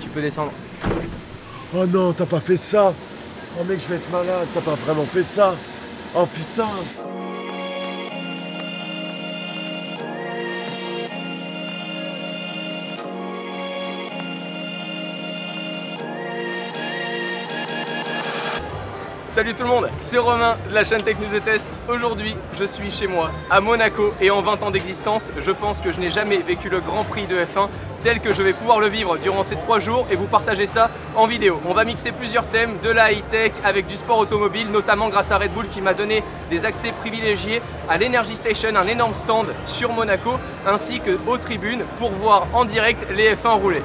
tu peux descendre. Oh non, t'as pas fait ça. Oh mec, je vais être malade, t'as pas vraiment fait ça. Oh putain. Salut tout le monde, c'est Romain de la chaîne Tech News et Test. Aujourd'hui, je suis chez moi à Monaco et en 20 ans d'existence, je pense que je n'ai jamais vécu le Grand Prix de F1 tel que je vais pouvoir le vivre durant ces 3 jours et vous partager ça en vidéo. On va mixer plusieurs thèmes, de la high-tech avec du sport automobile, notamment grâce à Red Bull qui m'a donné des accès privilégiés à l'Energy Station, un énorme stand sur Monaco, ainsi qu'aux tribunes pour voir en direct les F1 rouler.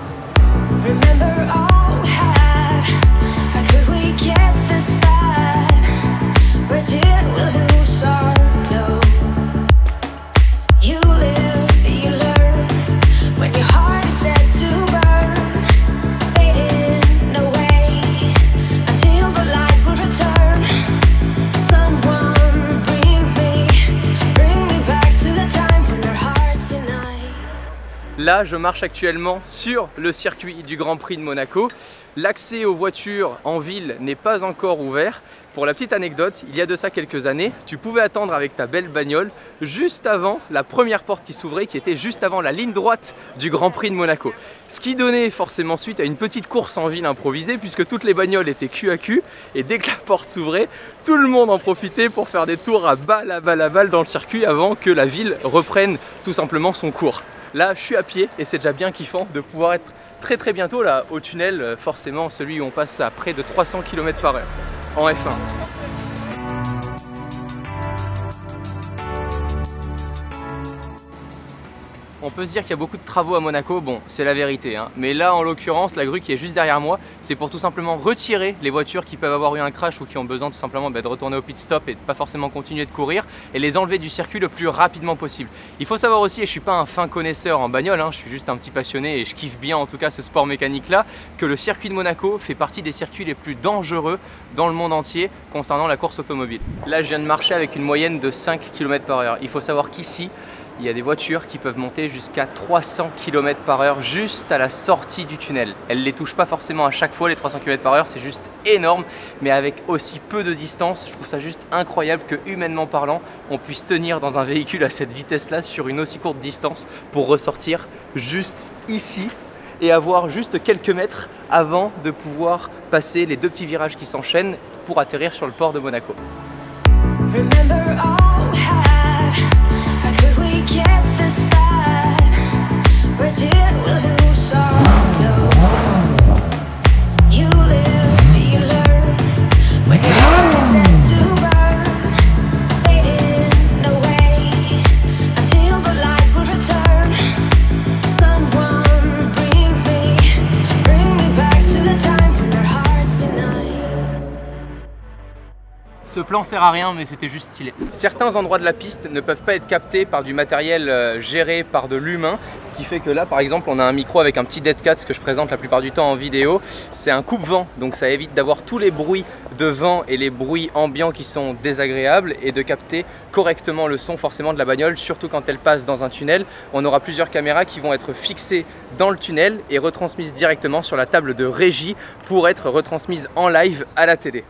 Là, je marche actuellement sur le circuit du Grand Prix de Monaco. L'accès aux voitures en ville n'est pas encore ouvert. Pour la petite anecdote, il y a de ça quelques années, tu pouvais attendre avec ta belle bagnole juste avant la première porte qui s'ouvrait, qui était juste avant la ligne droite du Grand Prix de Monaco. Ce qui donnait forcément suite à une petite course en ville improvisée, puisque toutes les bagnoles étaient cul à cul, et dès que la porte s'ouvrait, tout le monde en profitait pour faire des tours à balle dans le circuit avant que la ville reprenne tout simplement son cours. Là, je suis à pied et c'est déjà bien kiffant de pouvoir être très bientôt là au tunnel, forcément celui où on passe à près de 300 km/h en F1. On peut se dire qu'il y a beaucoup de travaux à Monaco, bon c'est la vérité, hein. Mais là en l'occurrence la grue qui est juste derrière moi, c'est pour tout simplement retirer les voitures qui peuvent avoir eu un crash ou qui ont besoin tout simplement de retourner au pit stop et de pas forcément continuer de courir et les enlever du circuit le plus rapidement possible. Il faut savoir aussi, et je suis pas un fin connaisseur en bagnole, hein, je suis juste un petit passionné et je kiffe bien en tout cas ce sport mécanique là, que le circuit de Monaco fait partie des circuits les plus dangereux dans le monde entier concernant la course automobile. Là je viens de marcher avec une moyenne de 5 km/h. Il faut savoir qu'ici, il y a des voitures qui peuvent monter jusqu'à 300 km/h juste à la sortie du tunnel. Elles ne les touchent pas forcément à chaque fois les 300 km/h, c'est juste énorme, mais avec aussi peu de distance, je trouve ça juste incroyable que humainement parlant, on puisse tenir dans un véhicule à cette vitesse-là sur une aussi courte distance pour ressortir juste ici et avoir juste quelques mètres avant de pouvoir passer les 2 petits virages qui s'enchaînent pour atterrir sur le port de Monaco. Ce plan sert à rien, mais c'était juste stylé. Certains endroits de la piste ne peuvent pas être captés par du matériel géré par de l'humain, ce qui fait que là par exemple on a un micro avec un petit dead cat, ce que je présente la plupart du temps en vidéo. C'est un coupe-vent, donc ça évite d'avoir tous les bruits de vent et les bruits ambiants qui sont désagréables et de capter correctement le son forcément de la bagnole, surtout quand elle passe dans un tunnel. On aura plusieurs caméras qui vont être fixées dans le tunnel et retransmises directement sur la table de régie pour être retransmises en live à la télé.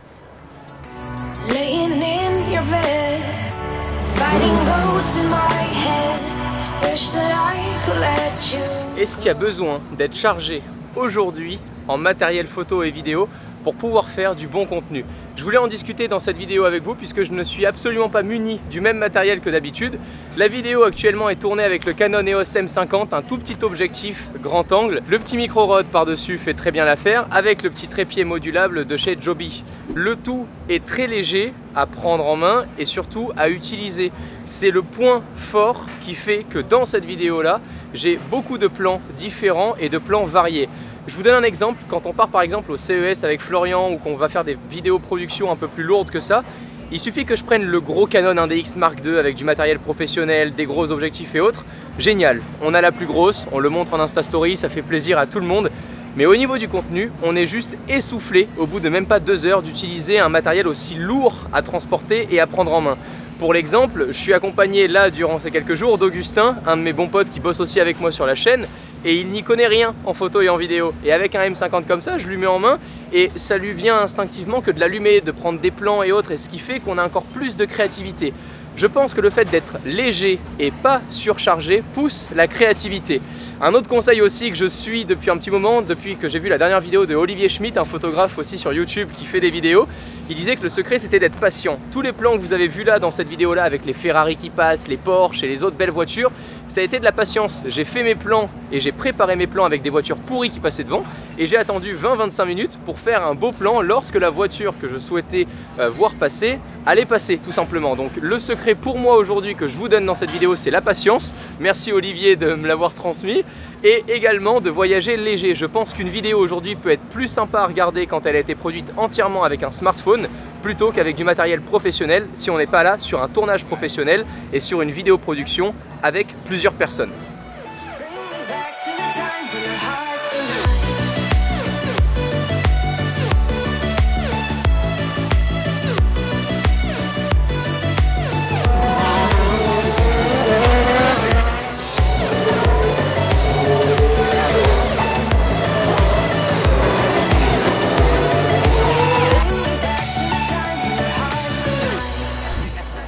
Est-ce qu'il y a besoin d'être chargé aujourd'hui en matériel photo et vidéo pour pouvoir faire du bon contenu? Je voulais en discuter dans cette vidéo avec vous puisque je ne suis absolument pas muni du même matériel que d'habitude. La vidéo actuellement est tournée avec le Canon EOS M50, un tout petit objectif grand angle. Le petit micro Rode par-dessus fait très bien l'affaire avec le petit trépied modulable de chez Joby. Le tout est très léger à prendre en main et surtout à utiliser. C'est le point fort qui fait que dans cette vidéo-là, j'ai beaucoup de plans différents et de plans variés. Je vous donne un exemple, quand on part par exemple au CES avec Florian ou qu'on va faire des vidéos production un peu plus lourdes que ça, il suffit que je prenne le gros Canon 1DX Mark II avec du matériel professionnel, des gros objectifs et autres. Génial, on a la plus grosse, on le montre en Insta Story, ça fait plaisir à tout le monde. Mais au niveau du contenu, on est juste essoufflé au bout de même pas 2 heures d'utiliser un matériel aussi lourd à transporter et à prendre en main. Pour l'exemple, je suis accompagné là durant ces quelques jours d'Augustin, un de mes bons potes qui bosse aussi avec moi sur la chaîne, et il n'y connaît rien en photo et en vidéo. Et avec un M50 comme ça, je lui mets en main et ça lui vient instinctivement que de l'allumer, de prendre des plans et autres, et ce qui fait qu'on a encore plus de créativité. Je pense que le fait d'être léger et pas surchargé pousse la créativité. Un autre conseil aussi que je suis depuis un petit moment, depuis que j'ai vu la dernière vidéo de Olivier Schmitt, un photographe aussi sur YouTube qui fait des vidéos, il disait que le secret c'était d'être patient. Tous les plans que vous avez vus là dans cette vidéo là avec les Ferrari qui passent, les Porsche et les autres belles voitures, ça a été de la patience. J'ai fait mes plans et j'ai préparé mes plans avec des voitures pourries qui passaient devant et j'ai attendu 20-25 minutes pour faire un beau plan lorsque la voiture que je souhaitais voir passer allait passer tout simplement. Donc le secret pour moi aujourd'hui que je vous donne dans cette vidéo, c'est la patience. Merci Olivier de me l'avoir transmis. Et également de voyager léger. Je pense qu'une vidéo aujourd'hui peut être plus sympa à regarder quand elle a été produite entièrement avec un smartphone plutôt qu'avec du matériel professionnel si on n'est pas là sur un tournage professionnel et sur une vidéo production avec plusieurs personnes.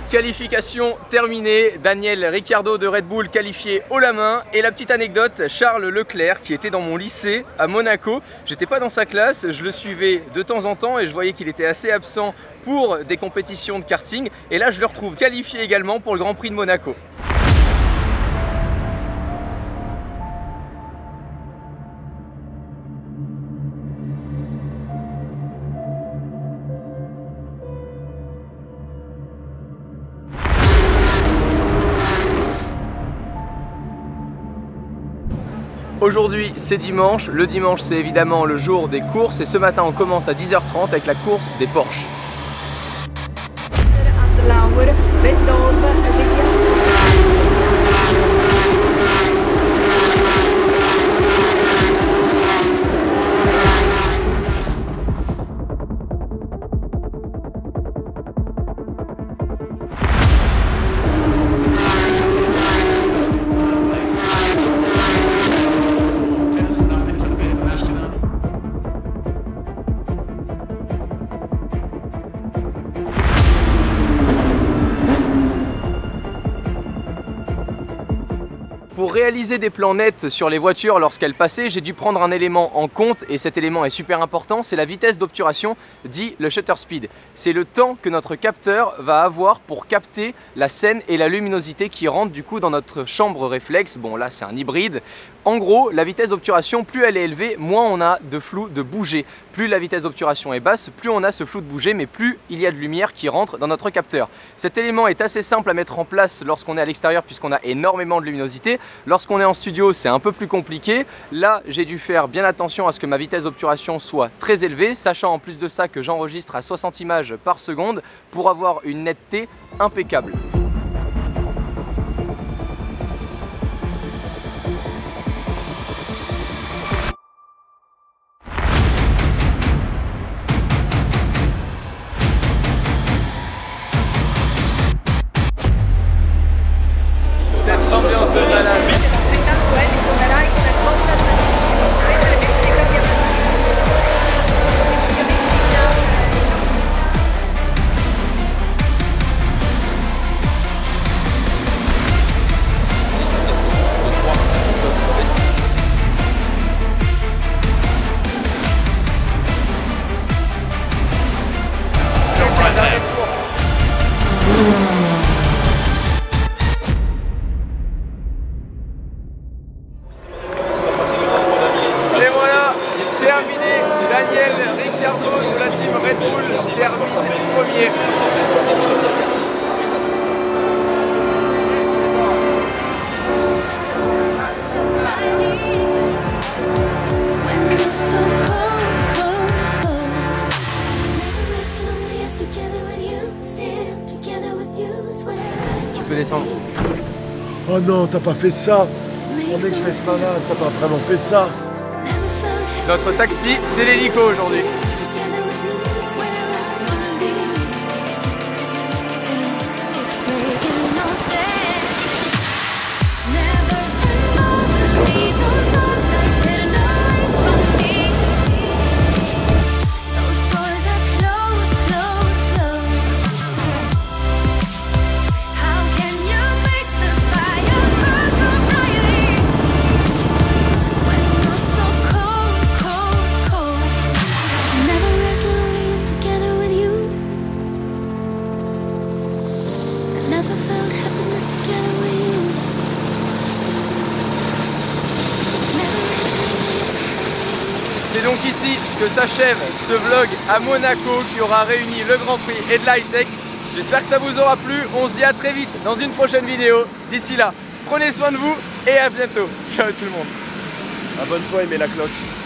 Qualification terminée, Daniel Ricciardo de Red Bull qualifié haut la main. Et la petite anecdote, Charles Leclerc qui était dans mon lycée à Monaco, j'étais pas dans sa classe, je le suivais de temps en temps et je voyais qu'il était assez absent pour des compétitions de karting. Et là je le retrouve qualifié également pour le Grand Prix de Monaco. Aujourd'hui c'est dimanche, le dimanche c'est évidemment le jour des courses et ce matin on commence à 10h30 avec la course des Porsche. Pour réaliser des plans nets sur les voitures lorsqu'elles passaient, j'ai dû prendre un élément en compte et cet élément est super important, c'est la vitesse d'obturation, dit le shutter speed. C'est le temps que notre capteur va avoir pour capter la scène et la luminosité qui rentrent du coup dans notre chambre réflexe. Bon là c'est un hybride. En gros, la vitesse d'obturation, plus elle est élevée, moins on a de flou de bouger. Plus la vitesse d'obturation est basse, plus on a ce flou de bouger, mais plus il y a de lumière qui rentre dans notre capteur. Cet élément est assez simple à mettre en place lorsqu'on est à l'extérieur puisqu'on a énormément de luminosité. Lorsqu'on est en studio, c'est un peu plus compliqué. Là, j'ai dû faire bien attention à ce que ma vitesse d'obturation soit très élevée, sachant en plus de ça que j'enregistre à 60 images par seconde pour avoir une netteté impeccable. Et voilà, terminé. Daniel Ricciardo de la team Red Bull termine premier. Tu peux descendre. Oh non, t'as pas fait ça. Oh mec, je fais ça là, t'as pas vraiment fait ça. Notre taxi, c'est l'hélico aujourd'hui. donc ici que s'achève ce vlog à Monaco qui aura réuni le Grand Prix et de la high-tech. J'espère que ça vous aura plu. On se dit à très vite dans une prochaine vidéo. D'ici là, prenez soin de vous et à bientôt. Ciao tout le monde. Abonne-toi et mets la cloche.